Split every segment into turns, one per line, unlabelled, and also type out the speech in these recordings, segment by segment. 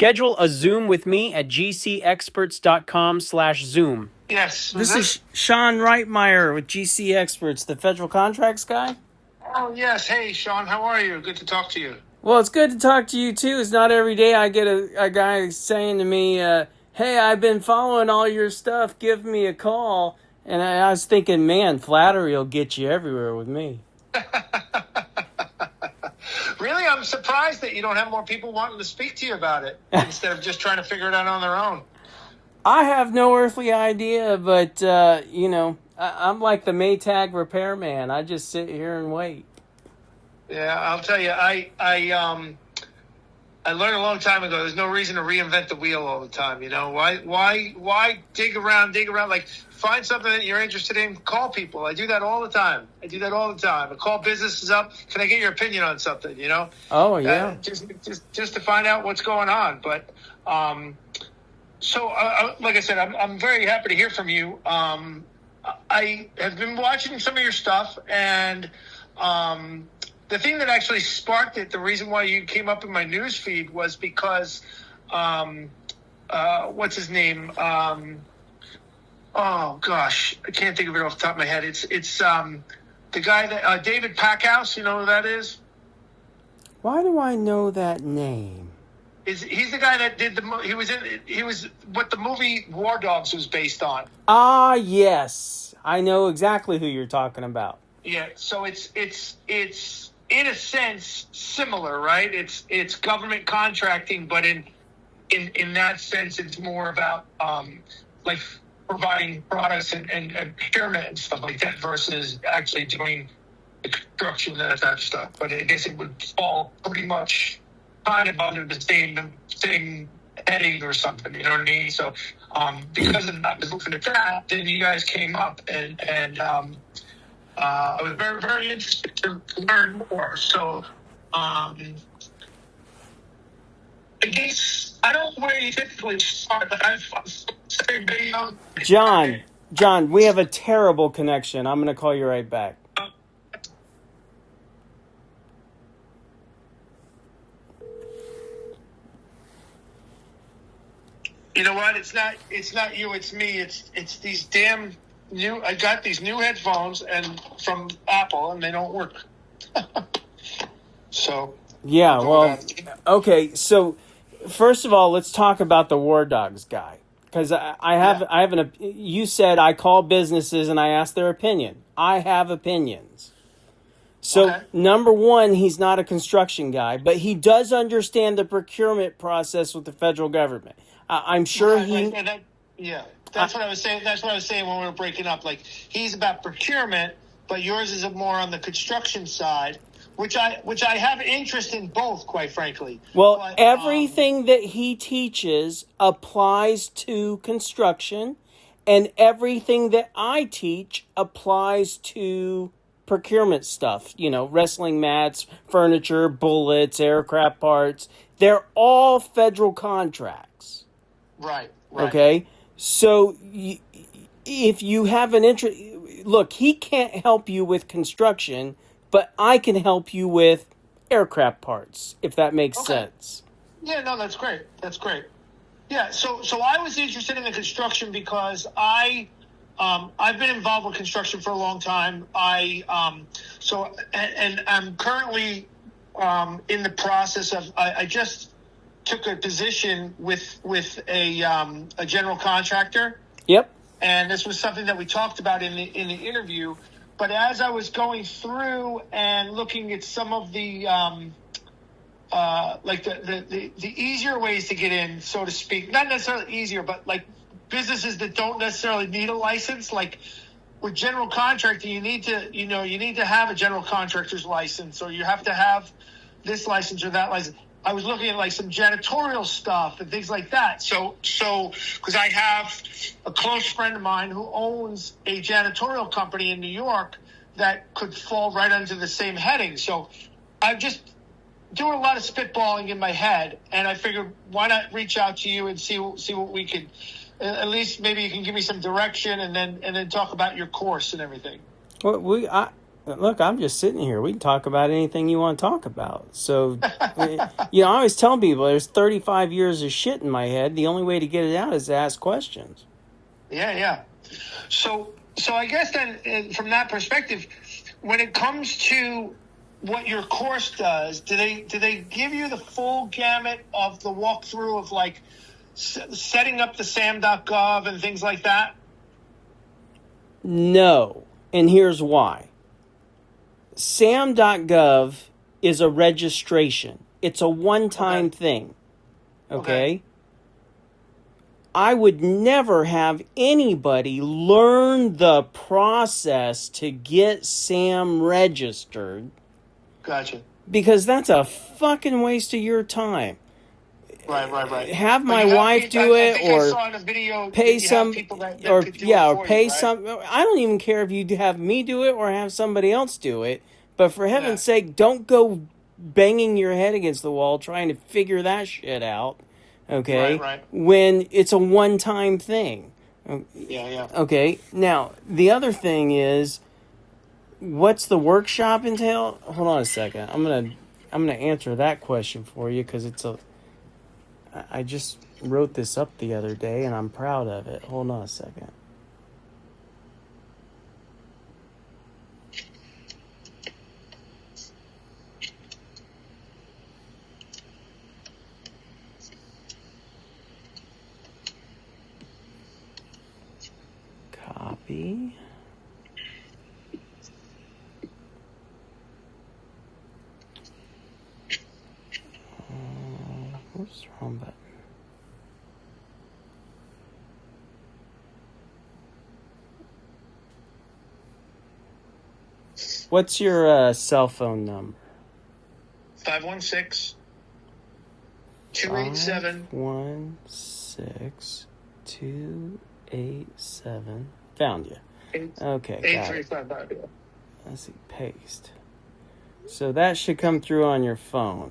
Schedule a Zoom with me at GCExperts.com/Zoom.
Yes.
This is Sean Reitmeyer with GC Experts, the federal contracts guy.
Oh, yes. Hey, Sean, how are you? Good to talk to you.
Well, it's good to talk to you, too. It's not every day I get a guy saying to me, hey, I've been following all your stuff. Give me a call. And I was thinking, man, flattery will get you everywhere with me.
Really? I'm surprised that you don't have more people wanting to speak to you about it instead of just trying to figure it out on their own.
I have no earthly idea, but, I'm like the Maytag repairman. I just sit here and wait.
Yeah, I'll tell you, I learned a long time ago, there's no reason to reinvent the wheel all the time, you know? Why dig around? Like, find something that you're interested in, call people. I do that all the time. I call businesses up. Can I get your opinion on something, you know?
Oh, yeah.
Just to find out what's going on. But, so, like I said, I'm very happy to hear from you. I have been watching some of your stuff, and the thing that actually sparked it, the reason why you came up in my news feed was because, what's his name? Oh gosh, I can't think of it off the top of my head. It's the guy that David Packhouse. You know who that is?
Why do I know that name?
He's the guy that did he was what the movie War Dogs was based on.
Ah, yes, I know exactly who you're talking about.
Yeah, so it's in a sense similar, right? It's government contracting, but in that sense, it's more about like providing products and procurement and stuff like that versus actually doing the construction and that type of stuff. But I guess it would fall pretty much kind of under the same heading or something, you know what I mean? So because of that, I was looking at that, then you guys came up and I was very, very interested to learn more. So I guess I don't know where you typically start, but I've seen video.
John, we have a terrible connection. I'm going to call you right back.
You know what? It's not you. It's me. It's these damn new. I got these new headphones and from Apple, and they don't work. So
yeah, well, okay. So first of all, let's talk about the War Dogs guy, because I have you said I call businesses and I ask their opinion. I have opinions. So okay. Number one, he's not a construction guy, but he does understand the procurement process with the federal government. I'm sure
that's what I was saying. That's what I was saying when we were breaking up. Like, he's about procurement, but yours is more on the construction side, which I have interest in both, quite frankly.
Well, but, everything that he teaches applies to construction, and everything that I teach applies to procurement stuff. You know, wrestling mats, furniture, bullets, aircraft parts. They're all federal contracts.
Right.
Okay? So if you have an interest... Look, he can't help you with construction, but I can help you with aircraft parts, if that makes sense.
Yeah, no, that's great. Yeah, so I was interested in the construction because I've been involved with construction for a long time. I'm currently in the process of... I just took a position with a general contractor.
Yep.
And this was something that we talked about in the interview. But as I was going through and looking at some of the like the easier ways to get in, so to speak, not necessarily easier, but like businesses that don't necessarily need a license, like with general contracting, you need to have a general contractor's license, or you have to have this license or that license. I was looking at like some janitorial stuff and things like that. So because I have a close friend of mine who owns a janitorial company in New York that could fall right under the same heading. So I'm just doing a lot of spitballing in my head, and I figured, why not reach out to you and see what we could, at least maybe you can give me some direction, and then talk about your course and everything.
Well, Look, I'm just sitting here. We can talk about anything you want to talk about. So, I always tell people there's 35 years of shit in my head. The only way to get it out is to ask questions.
Yeah. So I guess then, from that perspective, when it comes to what your course does, do they give you the full gamut of the walkthrough of like setting up the sam.gov and things like that?
No, and here's why. sam.gov is a registration. It's a one-time thing. Okay? I would never have anybody learn the process to get SAM registered.
Gotcha.
Because that's a fucking waste of your time.
Right.
Have my wife do it, or
I saw in a video
pay some, or pay
you,
some. Right? I don't even care if you have me do it or have somebody else do it. But for heaven's sake, don't go banging your head against the wall trying to figure that shit out. Okay?
Right.
When it's a one-time thing.
Yeah.
Okay. Now, the other thing is, what's the workshop entail? Hold on a second. I'm gonna answer that question for you because I just wrote this up the other day and I'm proud of it. Hold on a second. Copy. Whoops, wrong button. What's your cell phone number?
516 287
516-287. Found you. Okay.
8355.
Let's see. Paste. So that should come through on your phone.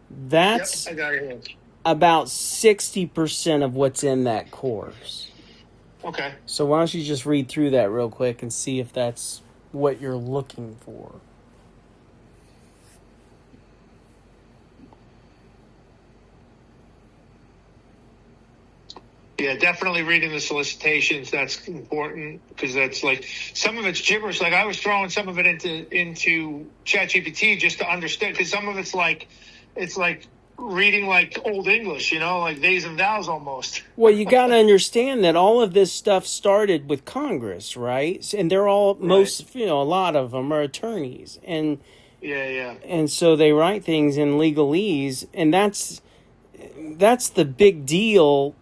That's
I got it.
about 60% of what's in that course.
Okay.
So why don't you just read through that real quick and see if that's what you're looking for.
Yeah, definitely reading the solicitations. That's important because that's like some of it's gibberish. Like I was throwing some of it into ChatGPT just to understand because some of it's like reading like old English, like these and thous almost.
Well, you got to understand that all of this stuff started with Congress, right? And they're all a lot of them are attorneys, and and so they write things in legalese, and that's the big deal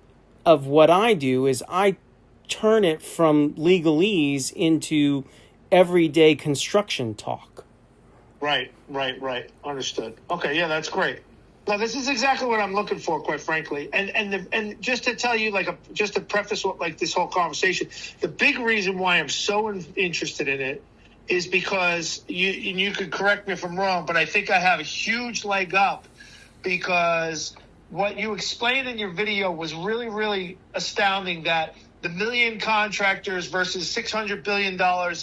of what I do is I turn it from legalese into everyday construction talk.
Right. Understood. Okay, yeah, that's great. Now, this is exactly what I'm looking for, quite frankly. And just to tell you, just to preface this whole conversation, the big reason why I'm so interested in it is because you could correct me if I'm wrong, but I think I have a huge leg up because what you explained in your video was really, really astounding, that the million contractors versus $600 billion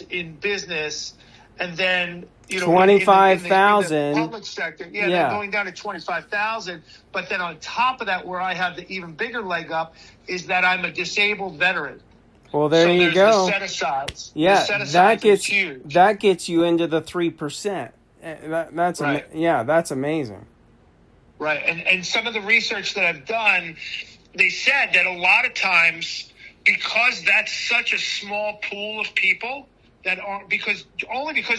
in business, and then
25,000
in the public sector, then going down to 25,000. But then on top of that, where I have the even bigger leg up is that I'm a disabled veteran.
Well, there you go.
The set-asides.
Yeah,
the set-asides is huge.
That gets you into the 3%. That's right. That's amazing.
Right, and some of the research that I've done, they said that a lot of times, because that's such a small pool of people that aren't, because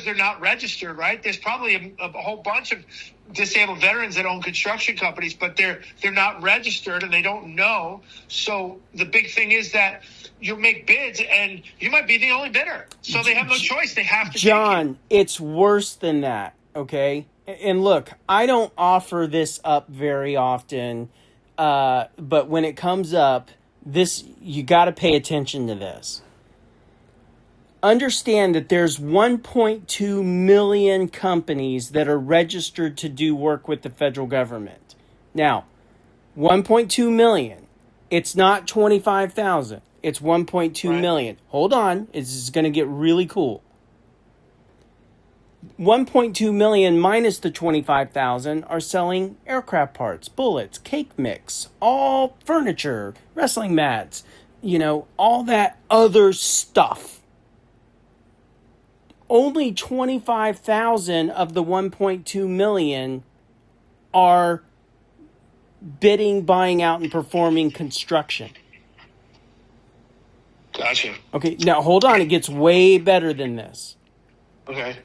they're not registered, right? There's probably a whole bunch of disabled veterans that own construction companies, but they're not registered and they don't know. So the big thing is that you make bids and you might be the only bidder. So they have no choice. They have to.
John, it's worse than that, okay? And look, I don't offer this up very often, but when it comes up, you got to pay attention to this. Understand that there's 1.2 million companies that are registered to do work with the federal government. Now, 1.2 million. It's not 25,000. It's 1.2 million. Hold on. This is going to get really cool. 1.2 million minus the 25,000 are selling aircraft parts, bullets, cake mix, all furniture, wrestling mats, all that other stuff. Only 25,000 of the 1.2 million are bidding, buying out, and performing construction.
Gotcha.
Okay, now hold on. It gets way better than this.
Okay.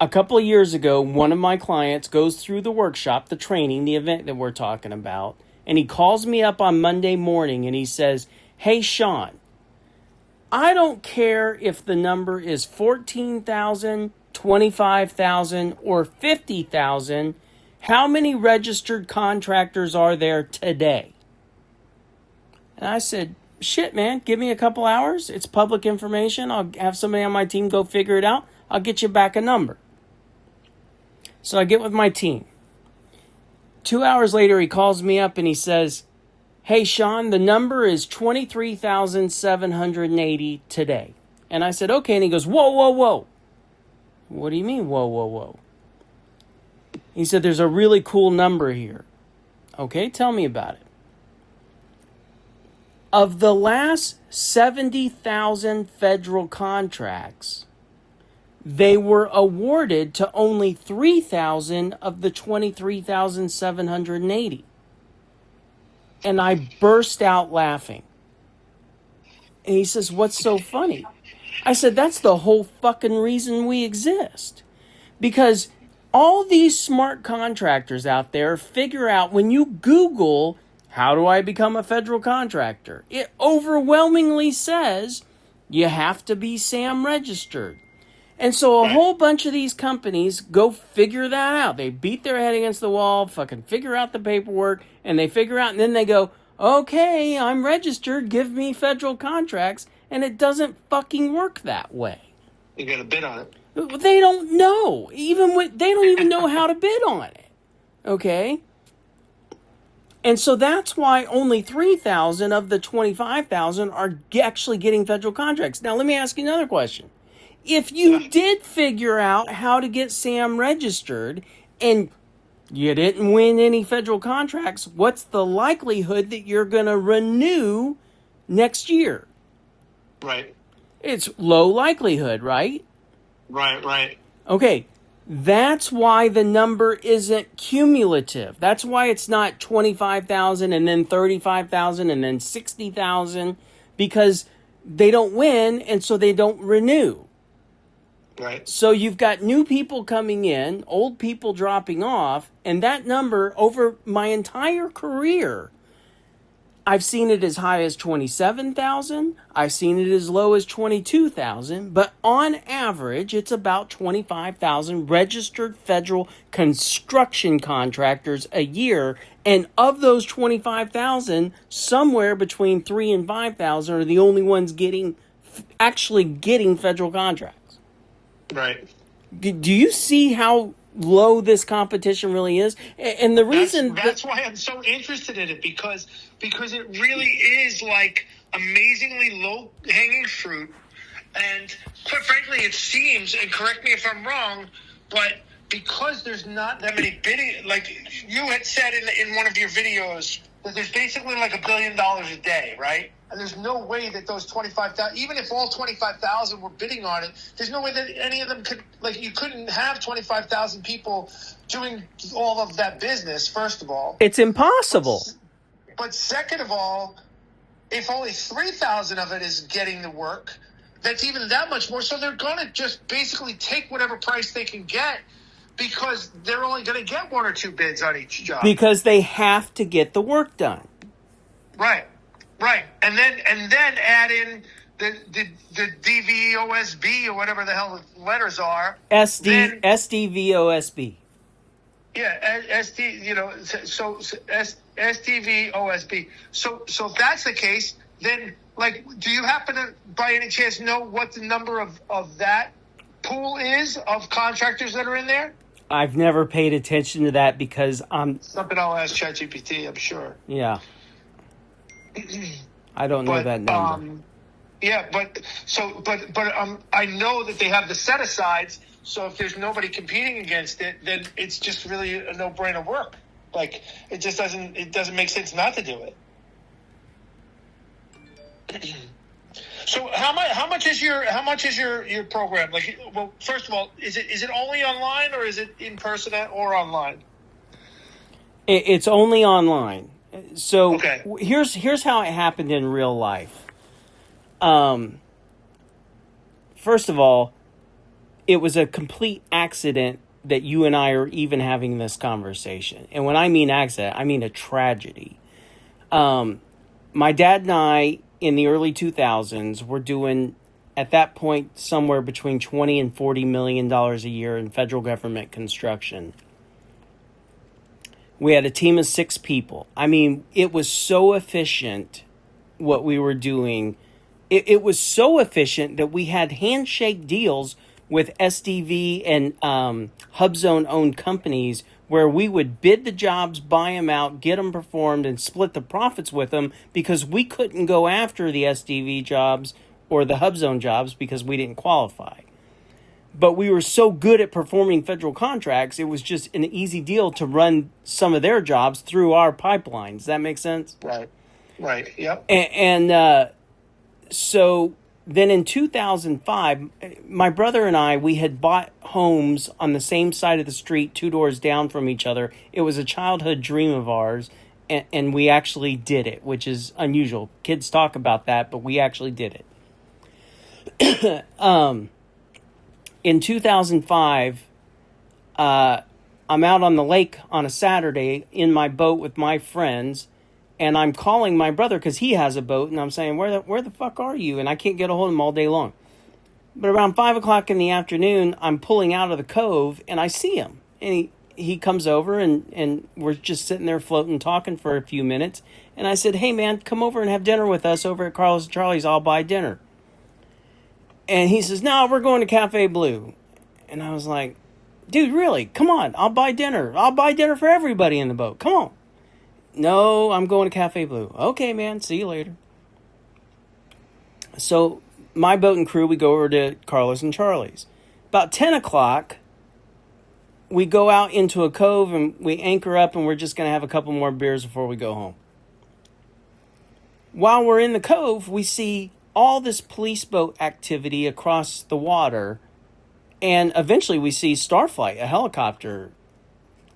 A couple of years ago, one of my clients goes through the workshop, the training, the event that we're talking about, and he calls me up on Monday morning and he says, "Hey, Sean, I don't care if the number is 14,000, 25,000, or 50,000. How many registered contractors are there today?" And I said, "Shit, man, give me a couple hours. It's public information. I'll have somebody on my team go figure it out. I'll get you back a number." So I get with my team. 2 hours later, he calls me up and he says, "Hey, Sean, the number is 23,780 today." And I said, "Okay." And he goes, "Whoa, whoa, whoa." "What do you mean, whoa, whoa, whoa?" He said, "There's a really cool number here." "Okay, tell me about it." Of the last 70,000 federal contracts, they were awarded to only 3,000 of the 23,780. And I burst out laughing. And he says, "What's so funny?" I said, "That's the whole fucking reason we exist. Because all these smart contractors out there figure out when you Google, how do I become a federal contractor? It overwhelmingly says you have to be SAM registered. And so a whole bunch of these companies go figure that out. They beat their head against the wall, fucking figure out the paperwork, and they figure out, and then they go, "Okay, I'm registered, give me federal contracts." And it doesn't fucking work that way.
You got to bid on it.
They don't know. They don't even know how to bid on it. Okay? And so that's why only 3,000 of the 25,000 are actually getting federal contracts. Now, let me ask you another question. If you did figure out how to get SAM registered and you didn't win any federal contracts, what's the likelihood that you're going to renew next year?
Right.
It's low likelihood, right?
Right.
Okay. That's why the number isn't cumulative. That's why it's not 25,000 and then 35,000 and then 60,000, because they don't win and so they don't renew.
Right.
So you've got new people coming in, old people dropping off, and that number over my entire career, I've seen it as high as 27,000. I've seen it as low as 22,000. But on average, it's about 25,000 registered federal construction contractors a year. And of those 25,000, somewhere between 3,000 and 5,000 are the only ones actually getting federal contracts.
Right.
Do you see how low this competition really is? And the reason
that's why I'm so interested in it, because it really is like amazingly low hanging fruit, and quite frankly it seems, and correct me if I'm wrong, but because there's not that many bidding, like you had said in one of your videos, that there's basically like $1 billion a day, right? And there's no way that those 25,000, even if all 25,000 were bidding on it, there's no way that any of them could, like, you couldn't have 25,000 people doing all of that business, first of all.
It's impossible.
But second of all, if only 3,000 of it is getting the work, that's even that much more. So they're going to just basically take whatever price they can get, because they're only going to get one or two bids on each job.
Because they have to get the work done.
Right. And then add in the DVOSB or whatever the hell the letters are.
SDVOSB.
Yeah, SDVOSB. So if that's the case, then, like, do you happen to, by any chance, know what the number of that pool is of contractors that are in there?
I've never paid attention to that because
something I'll ask ChatGPT, I'm sure.
Yeah. I don't know that number.
Yeah, but I know that they have the set asides. So if there's nobody competing against it, then it's just really a no-brainer work. Like it just doesn't make sense not to do it. So how much is your program? Like, well, first of all, is it only online or is it in person or online?
It's only online. So
okay.
Here's how it happened in real life. First of all, it was a complete accident that you and I are even having this conversation. And when I mean accident, I mean a tragedy. My dad and I, in the early 2000s, were doing, at that point, somewhere between $20 and $40 million a year in federal government construction. We had a team of 6 people. I mean, it was so efficient what we were doing. It was so efficient that we had handshake deals with SDV and HubZone-owned companies where we would bid the jobs, buy them out, get them performed, and split the profits with them because we couldn't go after the SDV jobs or the HubZone jobs because we didn't qualify. But we were so good at performing federal contracts, it was just an easy deal to run some of their jobs through our pipelines. Does that make sense?
Right, yep.
So then in 2005, my brother and I, we had bought homes on the same side of the street, 2 doors down from each other. It was a childhood dream of ours, and we actually did it, which is unusual. Kids talk about that, but we actually did it. In 2005, I'm out on the lake on a Saturday in my boat with my friends, and I'm calling my brother because he has a boat, and I'm saying, where the fuck are you? And I can't get a hold of him all day long. But around 5 o'clock in the afternoon, I'm pulling out of the cove, and I see him. And he comes over, and we're just sitting there floating, talking for a few minutes. And I said, hey, man, come over and have dinner with us over at Carlos and Charlie's. I'll buy dinner. And he says, no, we're going to Cafe Blue. And I was like, dude, really? Come on, I'll buy dinner. I'll buy dinner for everybody in the boat. Come on. No, I'm going to Cafe Blue. Okay, man, see you later. So my boat and crew, we go over to Carlos and Charlie's. About 10 o'clock, we go out into a cove and we anchor up and we're just going to have a couple more beers before we go home. While we're in the cove, we see all this police boat activity across the water, and eventually we see Starflight, a helicopter,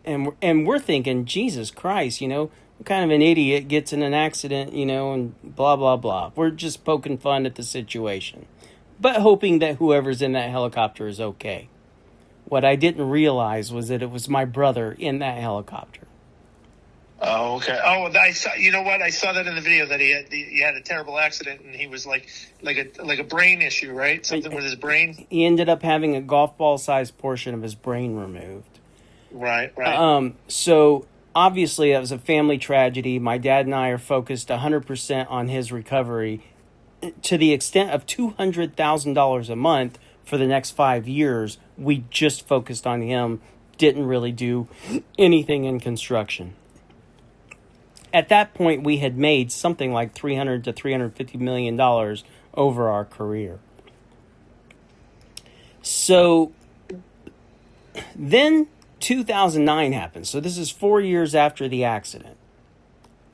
and we're thinking, Jesus Christ, what kind of an idiot gets in an accident, and blah, blah, blah. We're just poking fun at the situation, but hoping that whoever's in that helicopter is okay. What I didn't realize was that it was my brother in that helicopter.
Oh, okay. Oh, I saw. You know what? I saw that in the video that he had a terrible accident and he was like a brain issue, right? Something with his brain.
He ended up having a golf ball sized portion of his brain removed.
Right.
So obviously that was a family tragedy. My dad and I are focused 100% on his recovery, to the extent of $200,000 a month for the next 5 years. We just focused on him. Didn't really do anything in construction. At that point, we had made something like $300 to $350 million over our career. So then 2009 happened. So this is 4 years after the accident.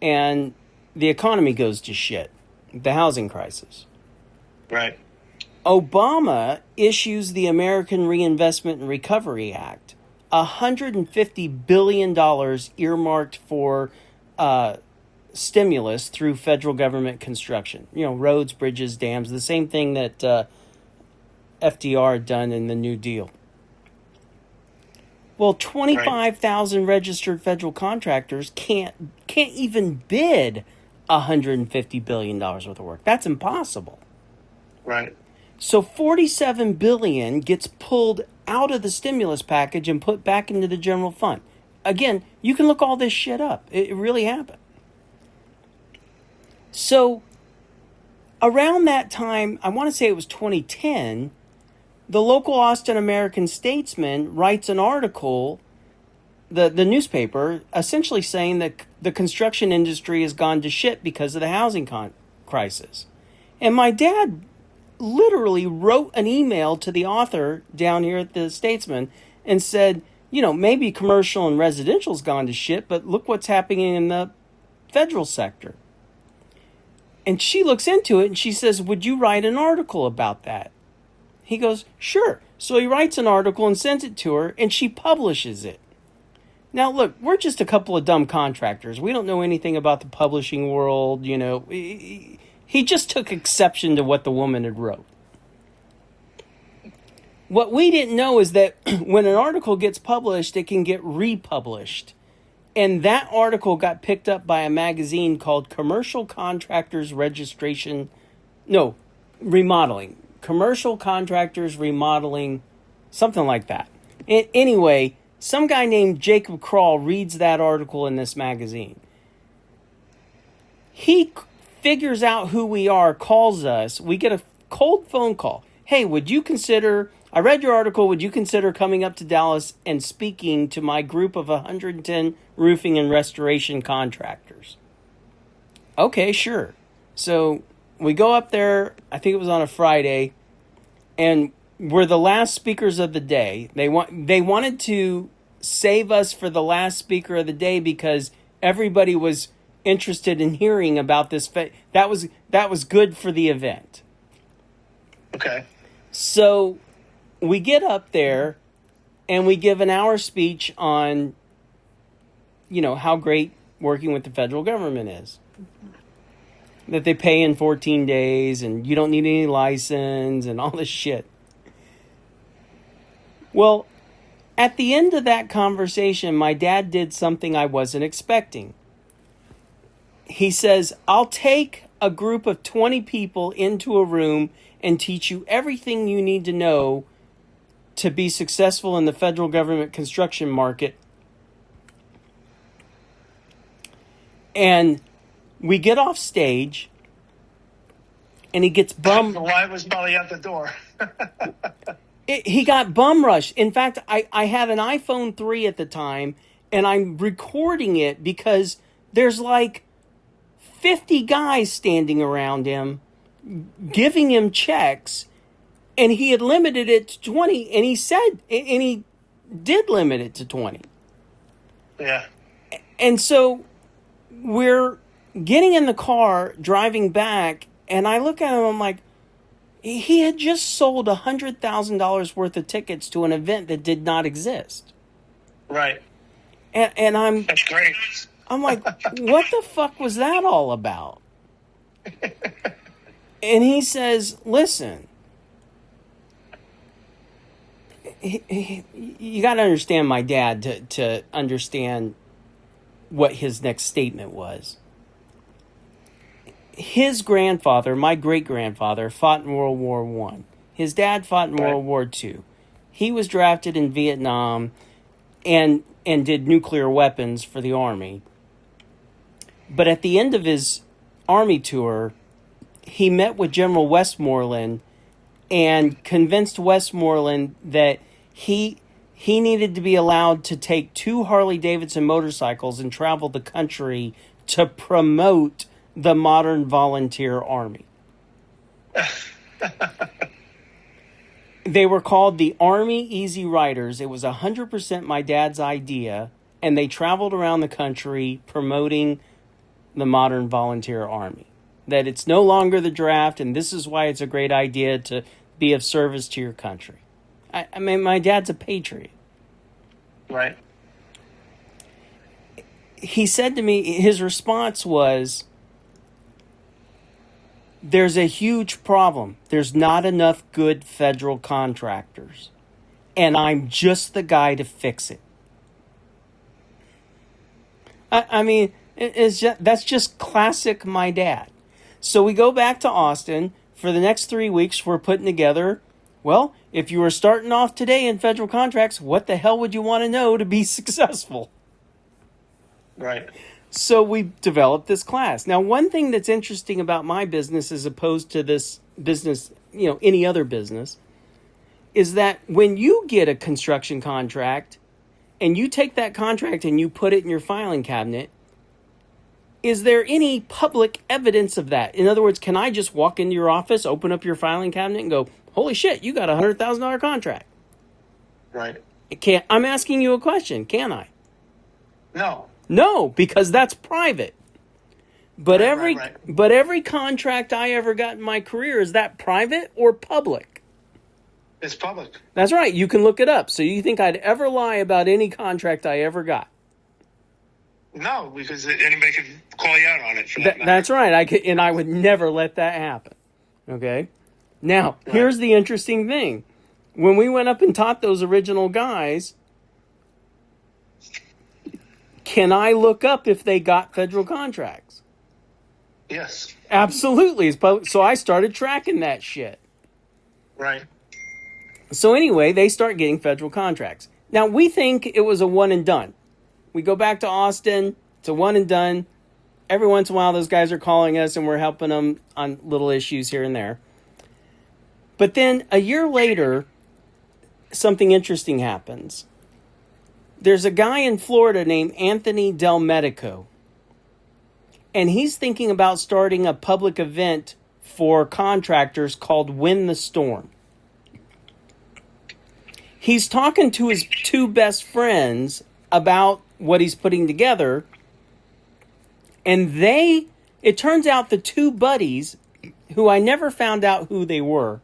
And the economy goes to shit. The housing crisis.
Right.
Obama issues the American Reinvestment and Recovery Act. $150 billion earmarked for stimulus through federal government construction. Roads, bridges, dams, the same thing that FDR had done in the New Deal. Well, 25,000 registered federal contractors can't even bid $150 billion worth of work. That's impossible.
Right.
So $47 billion gets pulled out of the stimulus package and put back into the general fund. Again, you can look all this shit up. It really happened. So around that time, I want to say it was 2010, the local Austin American-Statesman writes an article, the newspaper, essentially saying that the construction industry has gone to shit because of the housing crisis. And my dad literally wrote an email to the author down here at the Statesman and said, maybe commercial and residential's gone to shit, but look what's happening in the federal sector. And she looks into it and she says, would you write an article about that? He goes, sure. So he writes an article and sends it to her, and she publishes it. Now, look, we're just a couple of dumb contractors. We don't know anything about the publishing world, He just took exception to what the woman had wrote. What we didn't know is that when an article gets published, it can get republished. And that article got picked up by a magazine called Commercial Contractors Remodeling. Commercial Contractors Remodeling, something like that. Anyway, some guy named Jacob Kroll reads that article in this magazine. He figures out who we are, calls us. We get a cold phone call. Hey, I read your article. Would you consider coming up to Dallas and speaking to my group of 110 roofing and restoration contractors? Okay, sure. So we go up there, I think it was on a Friday, and we're the last speakers of the day. They wanted to save us for the last speaker of the day because everybody was interested in hearing about this. That was good for the event.
Okay.
So we get up there and we give an hour speech on, how great working with the federal government is. That they pay in 14 days and you don't need any license and all this shit. Well, at the end of that conversation, my dad did something I wasn't expecting. He says, I'll take a group of 20 people into a room and teach you everything you need to know to be successful in the federal government construction market. And we get off stage, and he gets bum.
The line was probably at the door.
He got bum rushed. In fact, I had an iPhone 3 at the time, and I'm recording it because there's like 50 guys standing around him, giving him checks, and he had limited it to 20, and he did limit it to 20.
Yeah. And
so we're getting in the car, driving back, and I look at him, I'm like, he had just sold $100,000 worth of tickets to an event that did not exist.
Right.
And
that's great.
I'm like, what the fuck was that all about? And he says, listen, you got to understand my dad to understand what his next statement was. His grandfather, my great-grandfather, fought in World War I. His dad fought in World War II. He was drafted in Vietnam and did nuclear weapons for the Army. But at the end of his Army tour, he met with General Westmoreland and convinced Westmoreland that he needed to be allowed to take 2 Harley-Davidson motorcycles and travel the country to promote the modern volunteer army. They were called the Army Easy Riders. It was 100% my dad's idea, and they traveled around the country promoting the modern volunteer army. That it's no longer the draft, and this is why it's a great idea to be of service to your country. I mean, my dad's a patriot.
Right.
He said to me, his response was, there's a huge problem. There's not enough good federal contractors. And I'm just the guy to fix it. I mean, that's just classic my dad. So we go back to Austin. For the next 3 weeks, we're putting together, well, if you were starting off today in federal contracts, what the hell would you want to know to be successful?
Right.
So we developed this class. Now, one thing that's interesting about my business as opposed to this business, any other business, is that when you get a construction contract and you take that contract and you put it in your filing cabinet, is there any public evidence of that? In other words, can I just walk into your office, open up your filing cabinet, and go, holy shit, you got a $100,000 contract?
Right.
I'm asking you a question. Can I?
No.
No, because that's private. But
Right.
but every contract I ever got in my career, is that private or public?
It's public.
That's right. You can look it up. So you think I'd ever lie about any contract I ever got?
No, because anybody could call you out on it. For that matter.
That's right. I would never let that happen. Okay. Now, here's the interesting thing. When we went up and taught those original guys, can I look up if they got federal contracts?
Yes.
Absolutely. So I started tracking that shit.
Right.
So anyway, they start getting federal contracts. Now, we think it was a one and done. We go back to Austin. It's a one and done. Every once in a while, those guys are calling us and we're helping them on little issues here and there. But then a year later, something interesting happens. There's a guy in Florida named Anthony Del Medico. And he's thinking about starting a public event for contractors called Win the Storm. He's talking to his two best friends about what he's putting together. And it turns out the two buddies, who I never found out who they were,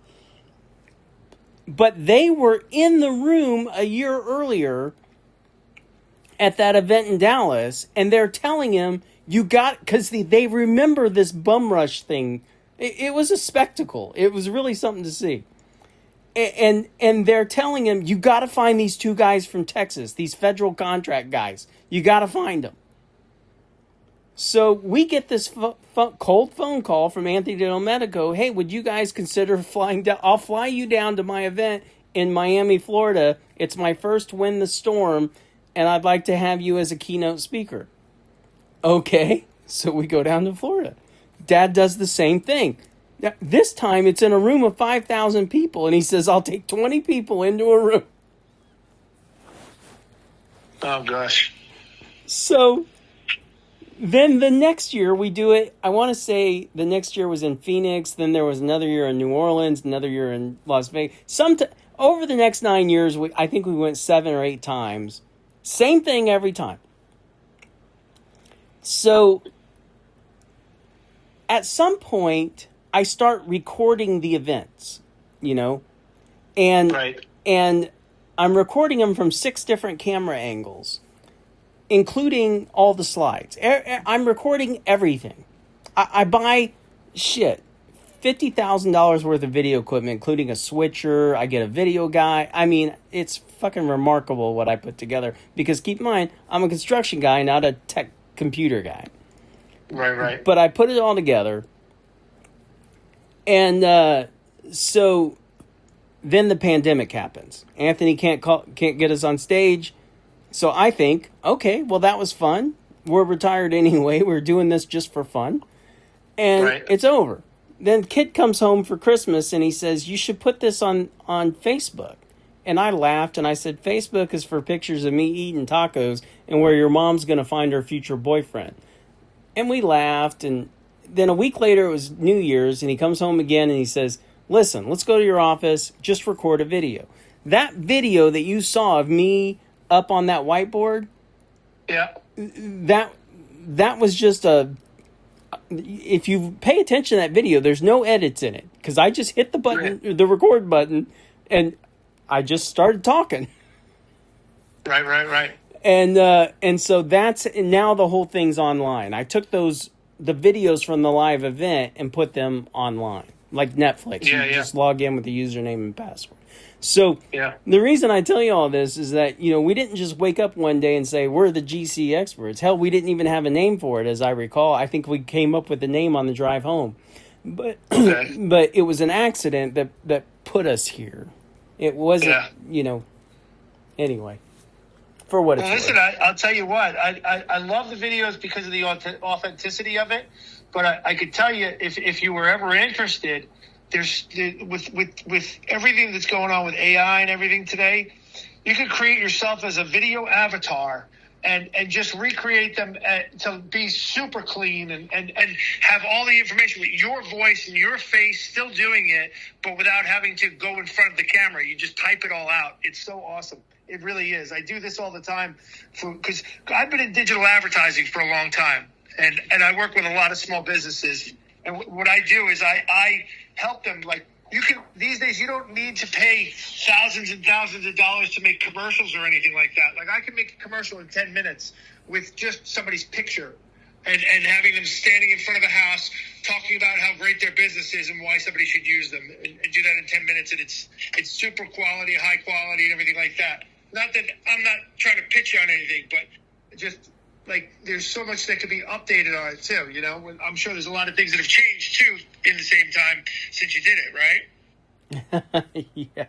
but they were in the room a year earlier at that event in Dallas, and they're telling him, because they remember this bum rush thing. It was a spectacle. It was really something to see. And they're telling him, you got to find these two guys from Texas, these federal contract guys. You got to find them. So we get this cold phone call from Anthony Del Medico. Hey, would you guys consider flying down? I'll fly you down to my event in Miami, Florida. It's my first Win the Storm, and I'd like to have you as a keynote speaker. Okay, so we go down to Florida. Dad does the same thing. Now, this time it's in a room of 5,000 people, and he says, I'll take 20 people into a room.
Oh, gosh.
So then the next year we do it. I want to say the next year was in Phoenix. Then there was another year in New Orleans, another year in Las Vegas. Over the next 9 years, I think we went 7 or 8 times. Same thing every time. So at some point, I start recording the events, and I'm recording them from 6 different camera angles, including all the slides. I'm recording everything. I buy $50,000 worth of video equipment, including a switcher. I get a video guy. I mean, it's fucking remarkable what I put together, because keep in mind, I'm a construction guy, not a tech computer guy.
Right.
But I put it all together. And so then the pandemic happens. Anthony can't get us on stage. So I think, okay, well, that was fun. We're retired anyway. We're doing this just for fun. And It's over. Then kid comes home for Christmas and he says, you should put this on Facebook. And I laughed and I said, Facebook is for pictures of me eating tacos and where your mom's going to find her future boyfriend. And we laughed. And then a week later, it was New Year's, and he comes home again and he says, listen, let's go to your office, just record a video. That video that you saw of me up on that whiteboard, that was just if you pay attention to that video, there's no edits in it, because I just hit the button, the record button, and I just started talking.
Right.
And so now the whole thing's online. I took the videos from the live event and put them online, like Netflix. You just log in with the username and password. So the reason I tell you all this is that, we didn't just wake up one day and say, we're the GCExperts. Hell, we didn't even have a name for it, as I recall. I think we came up with the name on the drive home. But but it was an accident that put us here. It wasn't, anyway. For what it's worth.
Listen, I'll tell you what. I love the videos because of the authenticity of it. But I could tell you, if you were ever interested, with everything that's going on with AI and everything today, you could create yourself as a video avatar and just recreate them to be super clean and have all the information with your voice and your face still doing it, but without having to go in front of the camera. You just type it all out. It's so awesome. It really is. I do this all the time because I've been in digital advertising for a long time, and I work with a lot of small businesses. And what I do is I help them. Like, you can, these days, you don't need to pay thousands and thousands of dollars to make commercials or anything like that. Like, I can make a commercial in 10 minutes with just somebody's picture and having them standing in front of a house talking about how great their business is and why somebody should use them, and do that in 10 minutes. And it's super quality, high quality, and everything like that. Not that I'm not trying to pitch you on anything, but just like, there's so much that could be updated on it too. You know, I'm sure there's a lot of things that have changed too in the same time since you did it, right?
Yeah.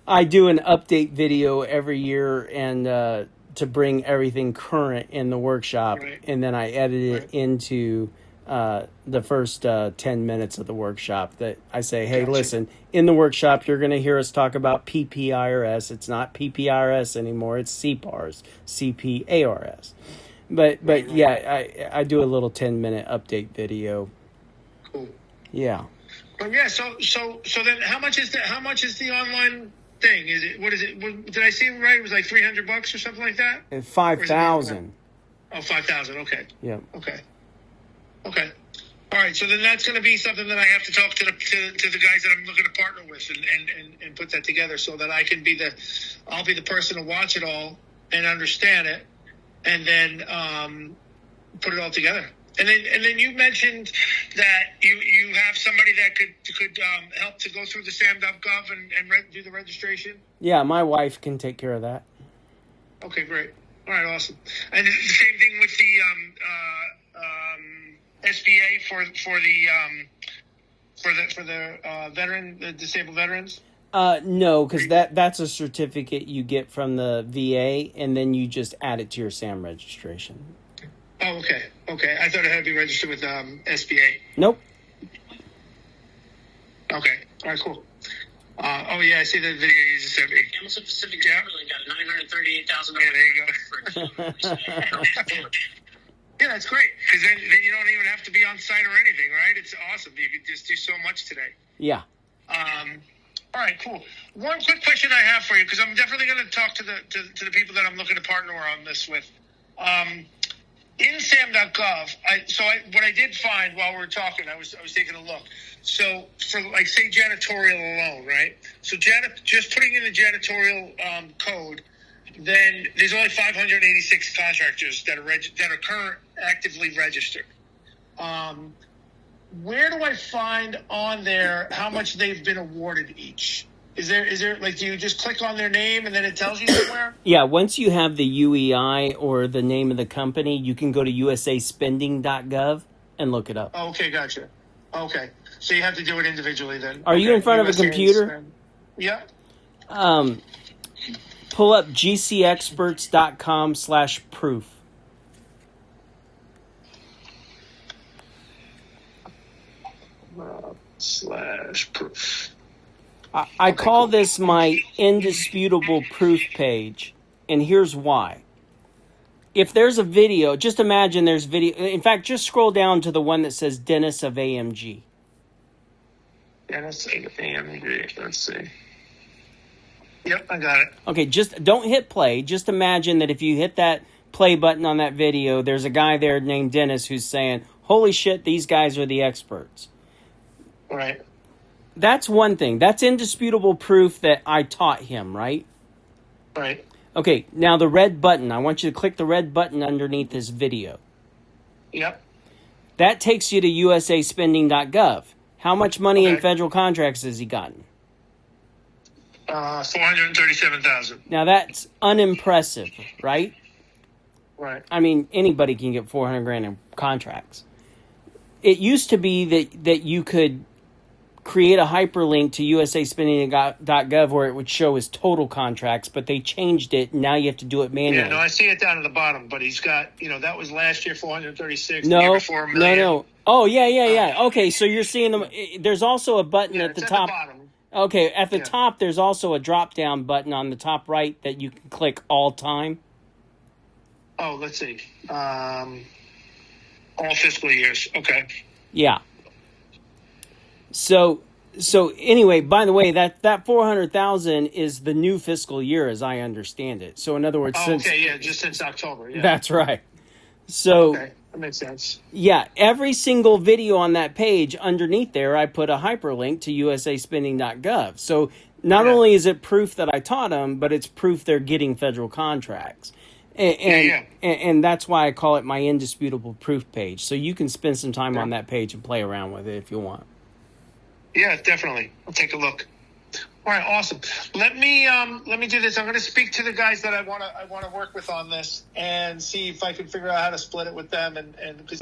I do an update video every year, and to bring everything current in the workshop,
Right.
and then I edit it into the first 10 minutes of the workshop. That I say, hey,
Gotcha.
listen, in the workshop, you're going to hear us talk about PPIRS. It's not PPIRS anymore. It's CPARS, CPARS. But yeah, I do a little 10-minute update video.
Cool.
Yeah.
But yeah, so then how much is the online thing? Is it, what is it? Did I see it right? It was like $300 or something like that?
And 5,000.
Oh, 5,000. Okay.
Yeah.
Okay. All right. So then that's going to be something that I have to talk to the guys that I'm looking to partner with and put that together, so that I'll be the person to watch it all and understand it, and then put it all together. And then you mentioned that you have somebody that could help to go through the sam.gov and do the registration.
Yeah, my wife can take care of that.
Okay, great. All right, awesome. And the same thing with the SBA for the disabled veterans.
No, because that's a certificate you get from the VA, and then you just add it to your SAM registration.
Oh, okay. I thought it had to be registered with SBA.
Nope.
Okay. All right, cool. Oh, yeah, I see the video you just sent me.
Amazon Pacific Timberland got $938,000.
Yeah, there you go. Yeah, that's great, because then you don't even have to be on site or anything, right? It's awesome. You can just do so much today.
Yeah.
All right, cool. One quick question I have for you, because I'm definitely going to talk to the people that I'm looking to partner on this with. In sam.gov, what I did find while we were talking, I was taking a look. So for, like, say, janitorial alone, right? So just putting in the janitorial code, then there's only 586 contractors that are actively registered. Where do I find on there how much they've been awarded each? Is there like, do you just click on their name and then it tells you somewhere?
Yeah, once you have the UEI or the name of the company, you can go to usaspending.gov and look it up.
Oh, okay, gotcha. Okay, so you have to do it individually then.
Are you in front of a computer?
Yeah.
Pull up GCExperts.com/proof.
/proof.
I call this my indisputable proof page, and here's why. If there's a video, just imagine there's video. In fact, just scroll down to the one that says Dennis of AMG.
Dennis of AMG. Let's see. Yep, I got it.
Okay, just don't hit play. Just imagine that if you hit that play button on that video, there's a guy there named Dennis who's saying, holy shit, these guys are the experts.
Right.
That's one thing. That's indisputable proof that I taught him, right?
Right.
Okay, now the red button. I want you to click the red button underneath this video.
Yep.
That takes you to usaspending.gov. How much money in federal contracts has he gotten?
437,000.
Now that's unimpressive, right?
Right.
I mean, anybody can get 400 grand in contracts. It used to be that you could create a hyperlink to usaspending.gov where it would show his total contracts, but they changed it. Now you have to do it manually.
Yeah, no, I see it down at the bottom, but he's got, that was last year, 436.
No,
the year before, $1 million.
no. Oh, yeah. Okay, so you're seeing them. There's also a button at the top.
At the bottom.
Okay, at the top, there's also a drop-down button on the top right that you can click all time.
Oh, let's see. All fiscal years. Okay.
Yeah. So anyway, by the way, that 400,000 is the new fiscal year as I understand it. So in other words,
just since October. Yeah.
That's right. So
okay, that makes sense.
Yeah, every single video on that page underneath there, I put a hyperlink to usaspending.gov. So not only is it proof that I taught them, but it's proof they're getting federal contracts. And that's why I call it my indisputable proof page. So you can spend some time on that page and play around with it if you want.
Yeah, definitely. I'll take a look. All right, awesome. Let me do this. I'm going to speak to the guys that I want to work with on this and see if I can figure out how to split it with them. And because